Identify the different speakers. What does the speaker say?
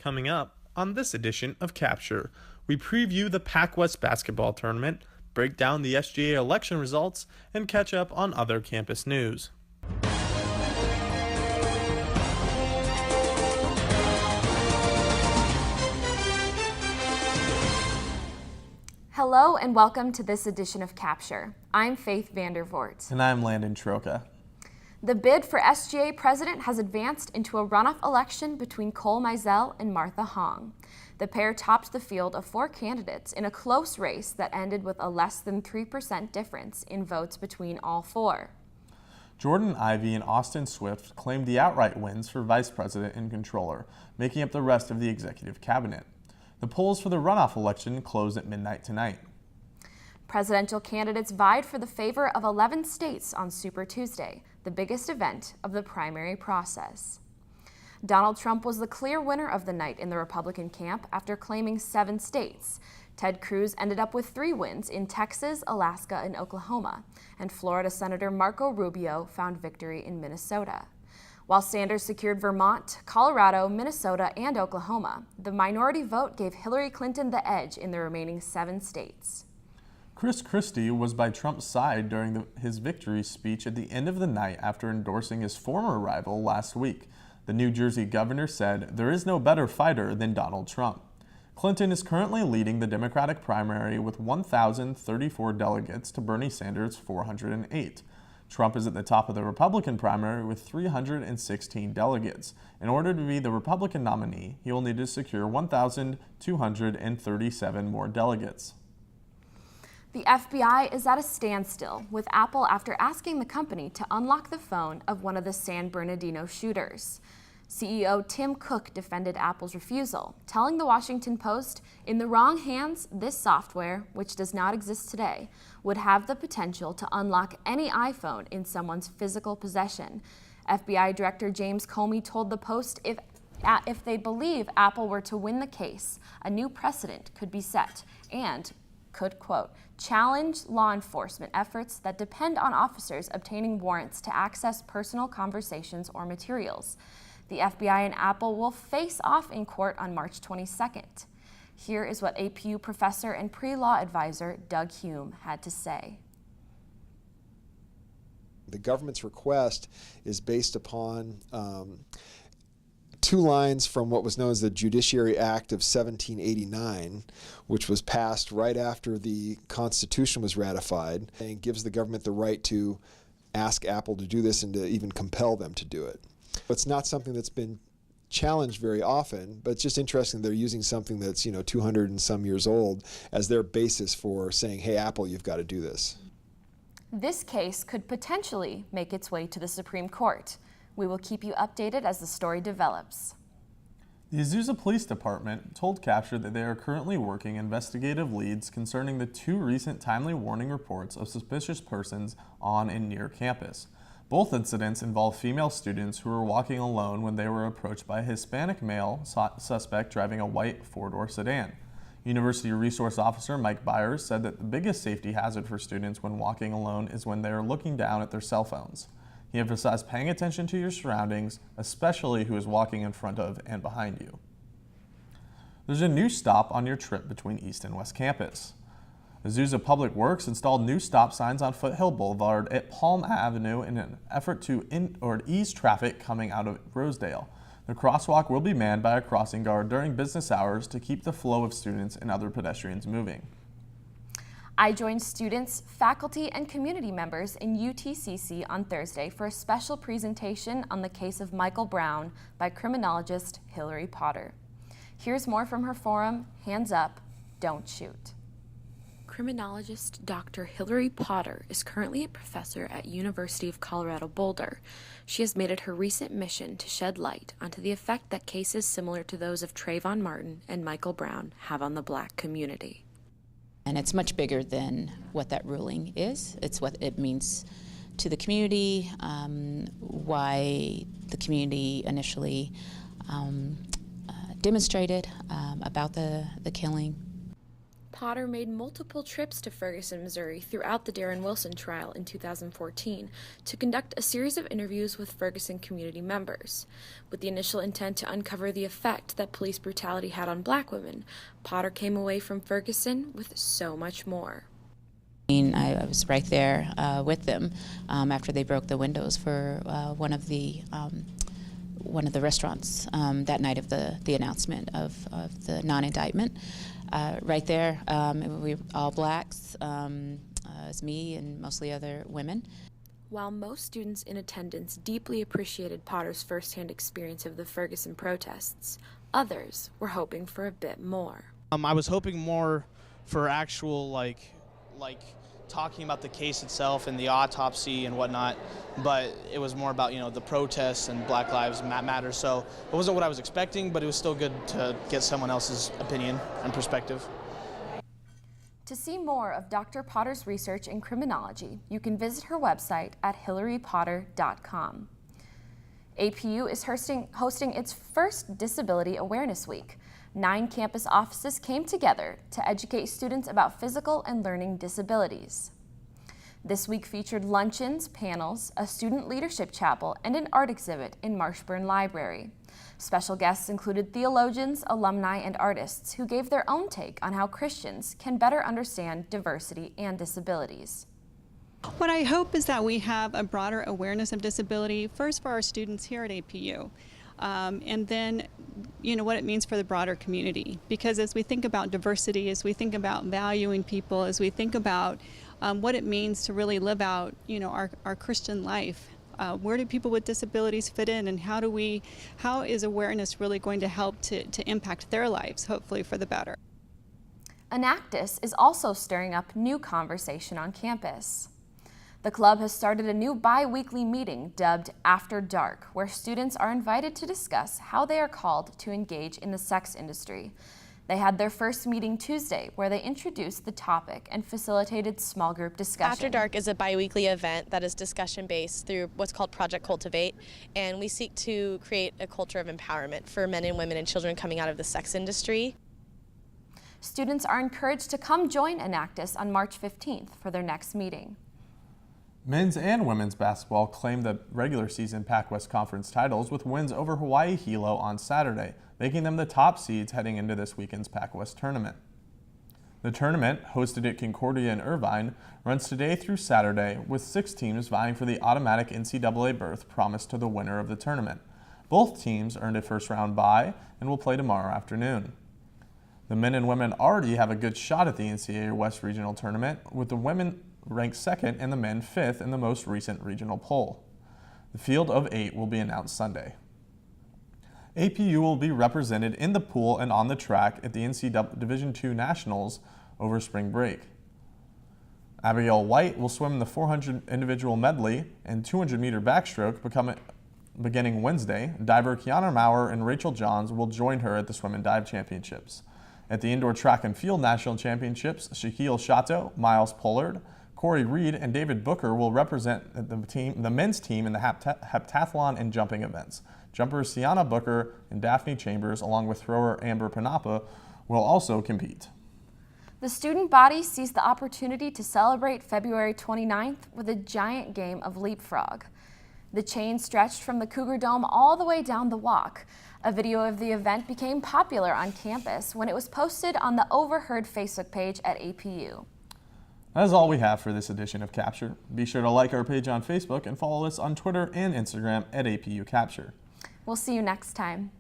Speaker 1: Coming up on this edition of Capture, we preview the PacWest Basketball Tournament, break down the SGA election results, and catch up on other campus news.
Speaker 2: Hello and welcome to this edition of Capture. I'm Faith Vandervoort.
Speaker 1: And I'm Landon Troca.
Speaker 2: The bid for SGA president has advanced into a runoff election between Cole Mizell and Martha Hong. The pair topped the field of 4 candidates in a close race that ended with a less than 3% difference in votes between all 4.
Speaker 1: Jordan Ivey and Austin Swift claimed the outright wins for vice president and controller, making up the rest of the executive cabinet. The polls for the runoff election closed at midnight tonight.
Speaker 2: Presidential candidates vied for the favor of 11 states on Super Tuesday, the biggest event of the primary process. Donald Trump was the clear winner of the night in the Republican camp after claiming 7 states. Ted Cruz ended up with 3 wins in Texas, Alaska, and Oklahoma, and Florida Senator Marco Rubio found victory in Minnesota. While Sanders secured Vermont, Colorado, Minnesota, and Oklahoma, the minority vote gave Hillary Clinton the edge in the remaining 7 states.
Speaker 1: Chris Christie was by Trump's side during his victory speech at the end of the night after endorsing his former rival last week. The New Jersey governor said, "There is no better fighter than Donald Trump." Clinton is currently leading the Democratic primary with 1,034 delegates to Bernie Sanders' 408. Trump is at the top of the Republican primary with 316 delegates. In order to be the Republican nominee, he will need to secure 1,237 more delegates.
Speaker 2: The FBI is at a standstill with Apple after asking the company to unlock the phone of one of the San Bernardino shooters. CEO Tim Cook defended Apple's refusal, telling the Washington Post, "In the wrong hands, this software, which does not exist today, would have the potential to unlock any iPhone in someone's physical possession." FBI Director James Comey told the Post if they believe Apple were to win the case, a new precedent could be set and could, quote, challenge law enforcement efforts that depend on officers obtaining warrants to access personal conversations or materials. The FBI and Apple will face off in court on March 22nd. Here is what APU professor and pre-law advisor Doug Hume had to say.
Speaker 3: The government's request is based upon 2 lines from what was known as the Judiciary Act of 1789, which was passed right after the Constitution was ratified, and gives the government the right to ask Apple to do this and to even compel them to do it. It's not something that's been challenged very often, but it's just interesting they're using something that's 200 and some years old as their basis for saying, hey, Apple, you've got to do this.
Speaker 2: This case could potentially make its way to the Supreme Court. We will keep you updated as the story develops.
Speaker 1: The Azusa Police Department told Capture that they are currently working investigative leads concerning the 2 recent timely warning reports of suspicious persons on and near campus. Both incidents involve female students who were walking alone when they were approached by a Hispanic male suspect driving a white 4-door sedan. University Resource Officer Mike Byers said that the biggest safety hazard for students when walking alone is when they are looking down at their cell phones. He emphasized paying attention to your surroundings, especially who is walking in front of and behind you. There's a new stop on your trip between East and West Campus. Azusa Public Works installed new stop signs on Foothill Boulevard at Palm Avenue in an effort to ease traffic coming out of Rosedale. The crosswalk will be manned by a crossing guard during business hours to keep the flow of students and other pedestrians moving.
Speaker 2: I joined students, faculty, and community members in UTCC on Thursday for a special presentation on the case of Michael Brown by criminologist Hillary Potter. Here's more from her forum, Hands Up, Don't Shoot.
Speaker 4: Criminologist Dr. Hillary Potter is currently a professor at University of Colorado Boulder. She has made it her recent mission to shed light onto the effect that cases similar to those of Trayvon Martin and Michael Brown have on the Black community.
Speaker 5: And it's much bigger than what that ruling is. It's what it means to the community, why the community initially demonstrated about the killing.
Speaker 4: Potter made multiple trips to Ferguson, Missouri throughout the Darren Wilson trial in 2014 to conduct a series of interviews with Ferguson community members. With the initial intent to uncover the effect that police brutality had on Black women, Potter came away from Ferguson with so much more.
Speaker 5: I was right there with them after they broke the windows for one of the restaurants that night of the announcement of the non-indictment. Right there, we were all Blacks. It was me and mostly other women.
Speaker 4: While most students in attendance deeply appreciated Potter's firsthand experience of the Ferguson protests, others were hoping for a bit more.
Speaker 6: I was hoping more for actual like talking about the case itself and the autopsy and whatnot, but it was more about, the protests and Black Lives Matter. So it wasn't what I was expecting, but it was still good to get someone else's opinion and perspective.
Speaker 2: To see more of Dr. Potter's research in criminology, you can visit her website at hillarypotter.com. APU is hosting its first Disability Awareness Week. 9 campus offices came together to educate students about physical and learning disabilities. This week featured luncheons, panels, a student leadership chapel, and an art exhibit in Marshburn Library. Special guests included theologians, alumni, and artists who gave their own take on how Christians can better understand diversity and disabilities.
Speaker 7: What I hope is that we have a broader awareness of disability, first for our students here at APU, and then what it means for the broader community. Because as we think about diversity, as we think about valuing people, as we think about what it means to really live out our Christian life, where do people with disabilities fit in, and how is awareness really going to help to impact their lives, hopefully for the better?
Speaker 2: Enactus is also stirring up new conversation on campus. The club has started a new bi-weekly meeting dubbed After Dark, where students are invited to discuss how they are called to engage in the sex industry. They had their first meeting Tuesday, where they introduced the topic and facilitated small group discussion.
Speaker 8: After Dark is a bi-weekly event that is discussion-based through what's called Project Cultivate, and we seek to create a culture of empowerment for men and women and children coming out of the sex industry.
Speaker 2: Students are encouraged to come join Enactus on March 15th for their next meeting.
Speaker 1: Men's and women's basketball claimed the regular season PacWest Conference titles with wins over Hawaii Hilo on Saturday, making them the top seeds heading into this weekend's PacWest Tournament. The tournament, hosted at Concordia in Irvine, runs today through Saturday, with 6 teams vying for the automatic NCAA berth promised to the winner of the tournament. Both teams earned a first-round bye and will play tomorrow afternoon. The men and women already have a good shot at the NCAA West Regional Tournament, with the women ranked 2nd and the men 5th in the most recent regional poll. The field of 8 will be announced Sunday. APU will be represented in the pool and on the track at the NCAA Division II Nationals over spring break. Abigail White will swim in the 400 individual medley and 200-meter backstroke beginning Wednesday. Diver Kiana Maurer and Rachel Johns will join her at the Swim and Dive Championships. At the Indoor Track and Field National Championships, Shaquille Chateau, Miles Pollard, Corey Reed, and David Booker will represent the men's team in the heptathlon and jumping events. Jumpers Sienna Booker and Daphne Chambers, along with thrower Amber Panapa, will also compete.
Speaker 2: The student body seized the opportunity to celebrate February 29th with a giant game of leapfrog. The chain stretched from the Cougar Dome all the way down the walk. A video of the event became popular on campus when it was posted on the Overheard Facebook page at APU.
Speaker 1: That is all we have for this edition of Capture. Be sure to like our page on Facebook and follow us on Twitter and Instagram at APU Capture.
Speaker 2: We'll see you next time.